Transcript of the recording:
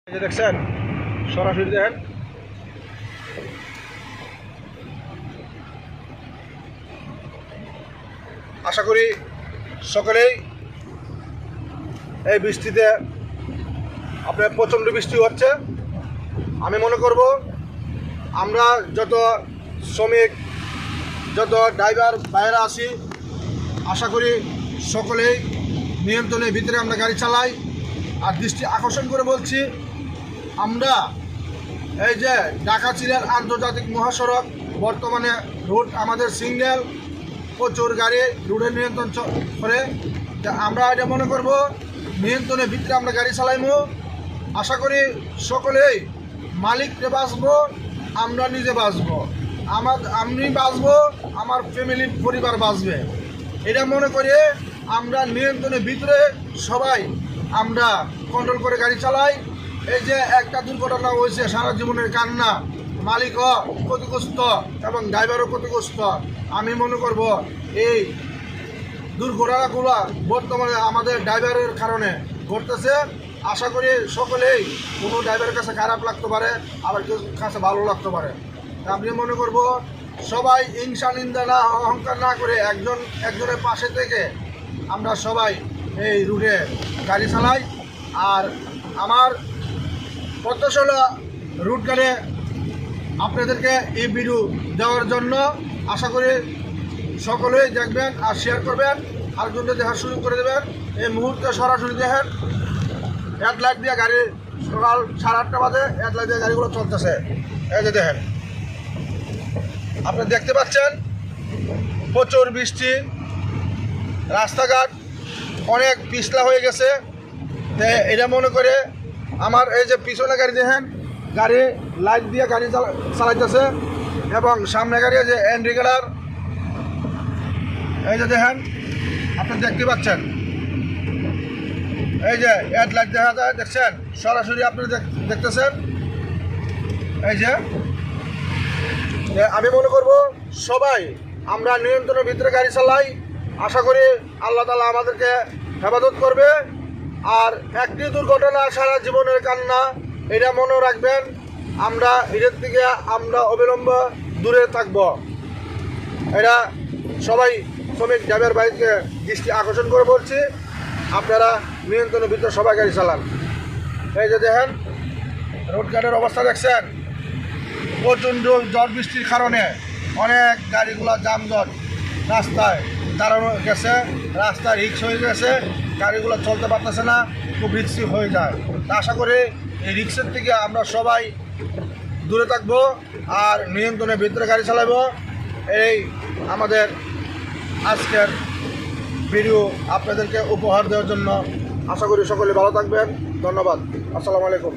এই যে দেখছেন সরাসরি দেখেন আশা করি সকলেই এই বৃষ্টিতে আপনার প্রচণ্ড বৃষ্টি হচ্ছে। আমি মনে করব আমরা যত শ্রমিক যত ড্রাইভার বাইরে আছি আশা করি সকলেই নিয়ন্ত্রণের ভিতরে আমরা গাড়ি চালাই। আর দৃষ্টি আকর্ষণ করে বলছি, আমরা এই যে ঢাকা সিলেট আন্তর্জাতিক মহাসড়ক বর্তমানে রুট আমাদের সিঙ্গেল, প্রচুর গাড়ি রুটের নিয়ন্ত্রণ করে। আমরা এটা মনে করব নিয়ন্ত্রণের ভিতরে আমরা গাড়ি চালাইবো। আশা করি সকলেই মালিককে বাঁচবো, আমরা নিজে বাঁচবো, আমি বাঁচবো, আমার ফ্যামিলি পরিবার বাঁচবে। এটা মনে করে আমরা নিয়ন্ত্রণের ভিতরে সবাই আমরা কন্ট্রোল করে গাড়ি চালাই। এই যে একটা দুর্ঘটনা হয়েছে, সারা জীবনের কান্না, মালিকও ক্ষতিগ্রস্ত এবং ড্রাইভারও ক্ষতিগ্রস্ত। আমি মনে করব এই দুর্ঘটনাগুলো বর্তমানে আমাদের ড্রাইভারের কারণে ঘটতেছে। আশা করি সকলেই কোনো ড্রাইভারের কাছে খারাপ লাগতে পারে, আবার কেউ কাছে ভালো লাগতে পারে। আমি মনে করব সবাই হিংসা নিন্দা না, অহংকার না করে একজনের পাশে থেকে আমরা সবাই এই রুটে গাড়ি চালাই। আর আমার প্রত্যাশা হলো রুট গাড়ি আপনাদেরকে এই ভিডিও দেওয়ার জন্য। আশা করি সকলেই দেখবেন আর শেয়ার করবেন, আরেকজনকে দেখার সুযোগ করে দেবেন। এই মুহূর্তে সরাসরি দেখেন হেডলাইট দিয়ে গাড়ি সকাল 8:30 বাজে হেডলাইট দিয়ে গাড়িগুলো চলতেছে। এই যে দেখেন আপনারা দেখতে পাচ্ছেন প্রচুর বৃষ্টি, রাস্তাঘাট অনেক পিছলা হয়ে গেছে। এটা মনে করে আমার এই যে পিছনে গাড়ি দেখেন, গাড়ি লাইট দিয়ে গাড়ি চালাইতেছে এবং সামনে গাড়ি যে ইন্ডিকেটর এই যে দেখেন আপনারা দেখতে পাচ্ছেন, এই যে হেডলাইট দেখা যায়, দেখছেন সরাসরি আপনারা দেখতেছেন। এই যে আমি মনে করব সবাই আমরা নিয়ন্ত্রণের ভিতরে গাড়ি চালাই। আশা করি আল্লাহ তাআলা আমাদেরকে হেফাজত করবে। আর একটি দুর্ঘটনা সারা জীবনের কান্না, এটা মনে রাখবেন। আমরা এটার থেকে আমরা অবিলম্বে দূরে থাকব। এটা সবাই শ্রমিক ড্রাইভার বাইককে দৃষ্টি আকর্ষণ করে বলছি, আপনারা নিয়ন্ত্রণের ভিতরে সবাই গাড়ি চালান। এই যে দেখেন রোডঘাটের অবস্থা দেখছেন, প্রচণ্ড ঝড় বৃষ্টির কারণে অনেক গাড়িগুলো যানজট রাস্তায় দাঁড়ানো গেছে, রাস্তা রিক্স হয়ে গেছে, গাড়িগুলো চলতে পারতেছে না, খুব রিক্সি হয়ে যায়। তা আশা করি এই রিক্সের থেকে আমরা সবাই দূরে থাকবো আর নিয়ন্ত্রণের ভিতরে গাড়ি চালাবো। এই আমাদের আজকের ভিডিও আপনাদেরকে উপহার দেওয়ার জন্য। আশা করি সকলে ভালো থাকবেন। ধন্যবাদ। আসসালামু আলাইকুম।